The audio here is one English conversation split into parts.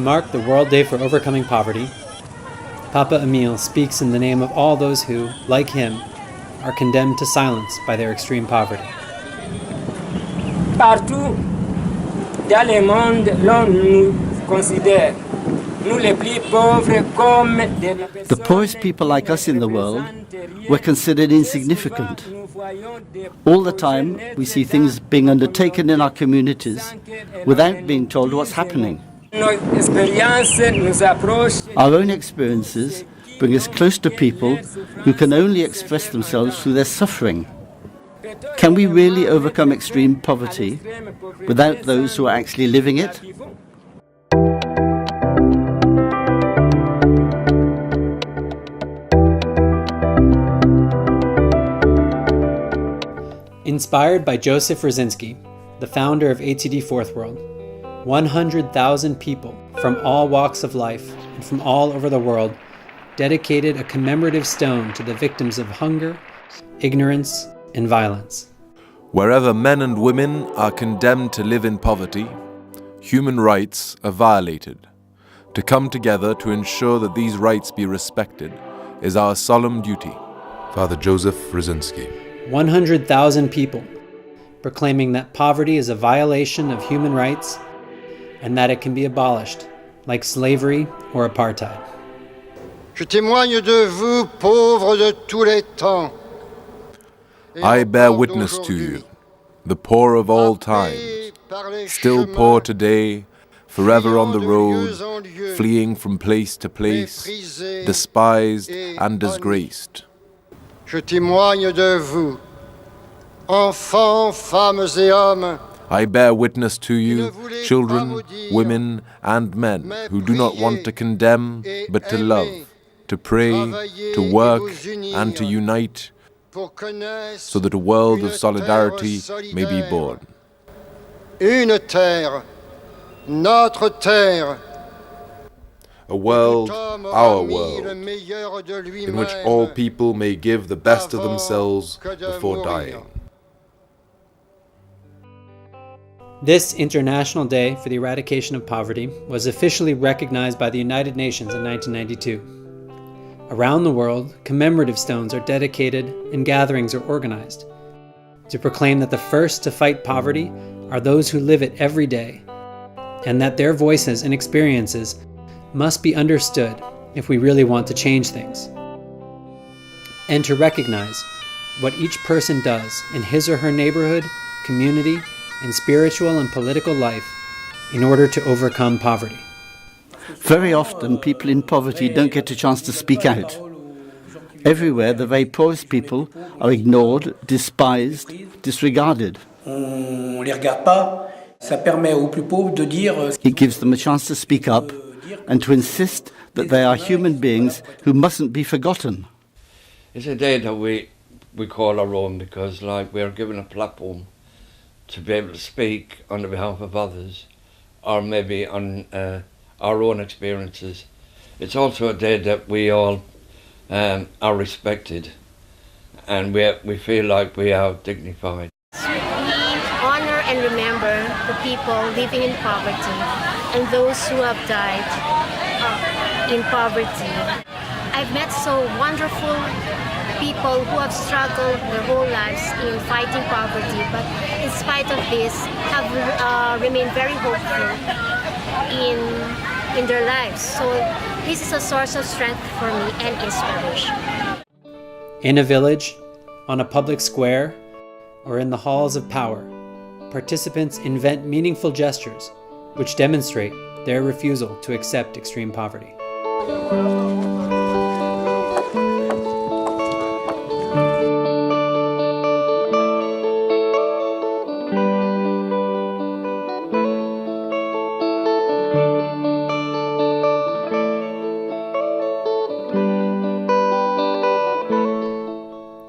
mark the World Day for Overcoming Poverty, Papa Emile speaks in the name of all those who, like him, are condemned to silence by their extreme poverty. Partout dans le monde, l'on nous considère, nous les plus pauvres, comme des personnes. The poorest people like us in the world were considered insignificant. All the time, we see things being undertaken in our communities without being told what's happening. Our own experiences bring us close to people who can only express themselves through their suffering. Can we really overcome extreme poverty without those who are actually living it? Inspired by Joseph Wresinski, the founder of ATD Fourth World, 100,000 people from all walks of life and from all over the world dedicated a commemorative stone to the victims of hunger, ignorance, and violence. Wherever men and women are condemned to live in poverty, human rights are violated. To come together to ensure that these rights be respected is our solemn duty. Father Joseph Wresinski. 100,000 people proclaiming that poverty is a violation of human rights and that it can be abolished, like slavery or apartheid. Je témoigne de vous, pauvres de tous les temps. I bear witness to you, the poor of all times, still poor today, forever on the road, fleeing from place to place, despised and disgraced. Je témoigne de vous, enfants, femmes et hommes. I bear witness to you, children, women, and men who do not want to condemn, but to love, to pray, to work, and to unite, so that a world of solidarity may be born. Une terre, notre terre. A world, our world, in which all people may give the best of themselves before dying. This International Day for the Eradication of Poverty was officially recognized by the United Nations in 1992. Around the world, commemorative stones are dedicated and gatherings are organized to proclaim that the first to fight poverty are those who live it every day, and that their voices and experiences must be understood if we really want to change things, and to recognize what each person does in his or her neighborhood, community, and spiritual and political life in order to overcome poverty. Very often, people in poverty don't get a chance to speak out. Everywhere, the very poorest people are ignored, despised, disregarded. It gives them a chance to speak up and to insist that they are human beings who mustn't be forgotten. It's a day that we call our own because we're given a platform to be able to speak on the behalf of others, or maybe on our own experiences. It's also a day that we all are respected, and we feel like we are dignified. We honor and remember the people living in poverty and those who have died in poverty. I've met so wonderful people who have struggled their whole lives in fighting poverty, but in spite of this, have remained very hopeful in their lives. So this is a source of strength for me and inspiration. In a village, on a public square, or in the halls of power, participants invent meaningful gestures which demonstrate their refusal to accept extreme poverty.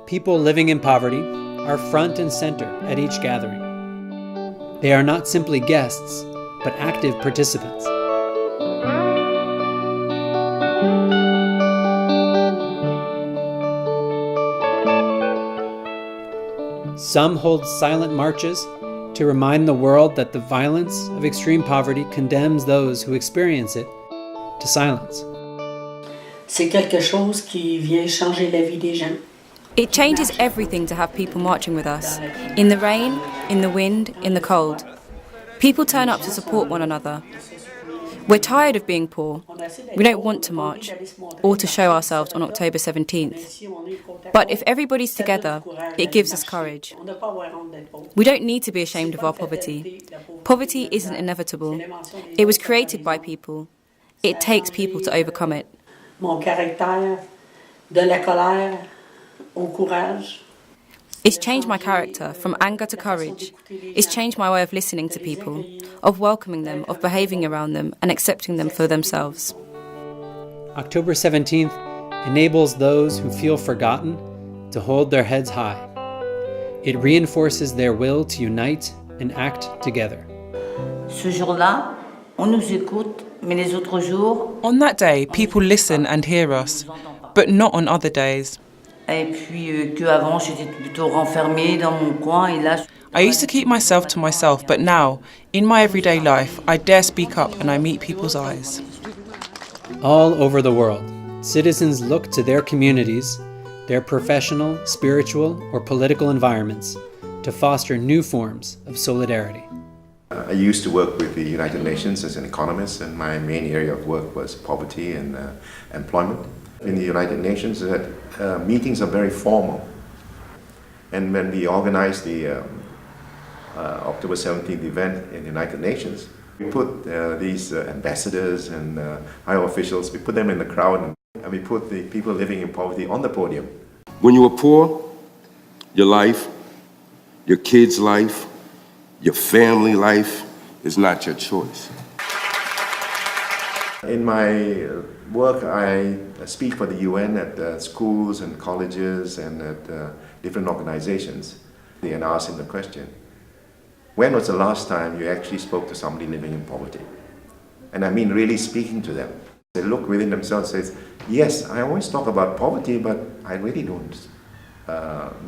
People living in poverty are front and center at each gathering. They are not simply guests, but active participants. Some hold silent marches to remind the world that the violence of extreme poverty condemns those who experience it to silence. C'est quelque chose qui vient changer la vie des gens. It changes everything to have people marching with us. In the rain, in the wind, in the cold. People turn up to support one another. We're tired of being poor. We don't want to march or to show ourselves on October 17th. But if everybody's together, it gives us courage. We don't need to be ashamed of our poverty. Poverty isn't inevitable. It was created by people. It takes people to overcome it. Mon caractère, de la colère au courage. It's changed my character from anger to courage. It's changed my way of listening to people, of welcoming them, of behaving around them and accepting them for themselves. October 17th enables those who feel forgotten to hold their heads high. It reinforces their will to unite and act together. Ce jour-là, on nous écoute, mais les autres jours... On that day, people listen and hear us, but not on other days. Et puis qu'avant, j'étais plutôt renfermée dans mon coin, et là... I used to keep myself to myself, but now, in my everyday life, I dare speak up and I meet people's eyes. All over the world, citizens look to their communities, their professional, spiritual, or political environments to foster new forms of solidarity. I used to work with the United Nations as an economist, and my main area of work was poverty and employment. In the United Nations, meetings are very formal. And when we organized the October 17th event in the United Nations, we put these ambassadors and high officials, we put them in the crowd, and we put the people living in poverty on the podium. When you were poor, your life, your kids' life, your family life is not your choice. In my work, I speak for the UN at schools and colleges and at different organizations. And I ask them the question, when was the last time you actually spoke to somebody living in poverty? And I mean really speaking to them. They look within themselves and say, yes, I always talk about poverty, but I really don't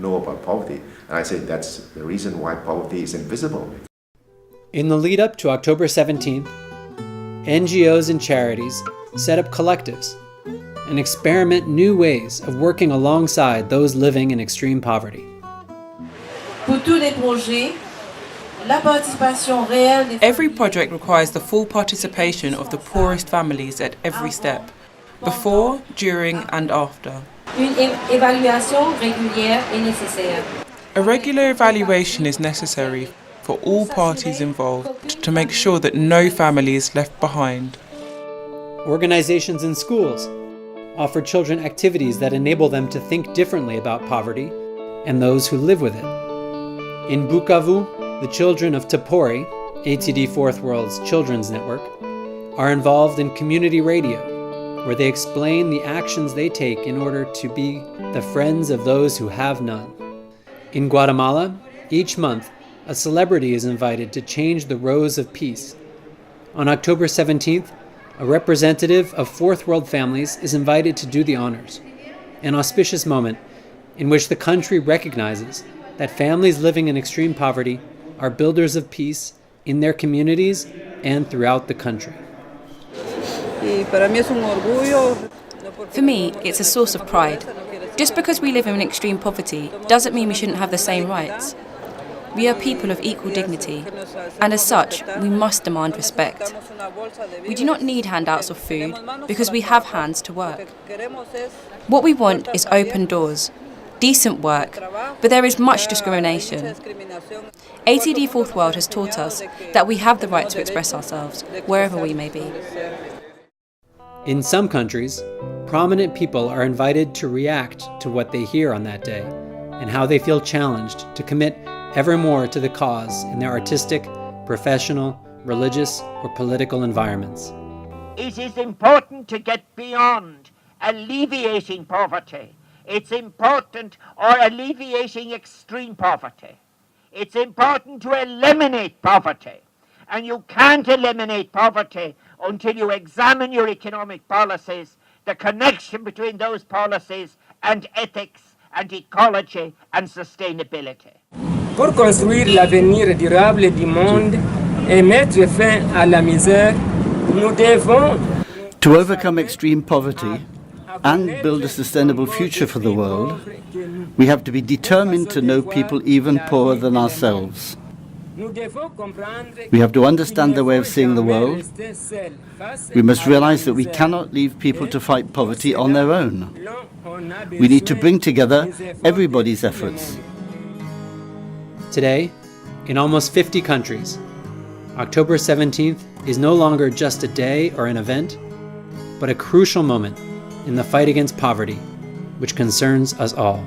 know about poverty. And I say that's the reason why poverty is invisible. In the lead up to October 17th, NGOs and charities set up collectives and experiment new ways of working alongside those living in extreme poverty. Every project requires the full participation of the poorest families at every step, before, during and after. A regular evaluation is necessary for all parties involved to make sure that no family is left behind. Organizations in schools offer children activities that enable them to think differently about poverty and those who live with it. In Bukavu, the children of Tapori, ATD Fourth World's children's network, are involved in community radio, where they explain the actions they take in order to be the friends of those who have none. In Guatemala, each month, a celebrity is invited to change the rose of peace. On October 17th, a representative of Fourth World families is invited to do the honors, an auspicious moment in which the country recognizes that families living in extreme poverty are builders of peace in their communities and throughout the country. For me, it's a source of pride. Just because we live in extreme poverty doesn't mean we shouldn't have the same rights. We are people of equal dignity, and as such, we must demand respect. We do not need handouts of food because we have hands to work. What we want is open doors, decent work, but there is much discrimination. ATD Fourth World has taught us that we have the right to express ourselves, wherever we may be. In some countries, prominent people are invited to react to what they hear on that day and how they feel challenged to commit ever more to the cause in their artistic, professional, religious, or political environments. It is important to get beyond alleviating poverty. It's important, or alleviating extreme poverty. It's important to eliminate poverty. And you can't eliminate poverty until you examine your economic policies, the connection between those policies and ethics and ecology and sustainability. Pour construire l'avenir durable du monde et mettre fin à la misère, nous devons To overcome extreme poverty and build a sustainable future for the world, we have to be determined to know people even poorer than ourselves. We have to understand their way of seeing the world. We must realize that we cannot leave people to fight poverty on their own. We need to bring together everybody's efforts. Today, in almost 50 countries, October 17th is no longer just a day or an event, but a crucial moment in the fight against poverty, which concerns us all.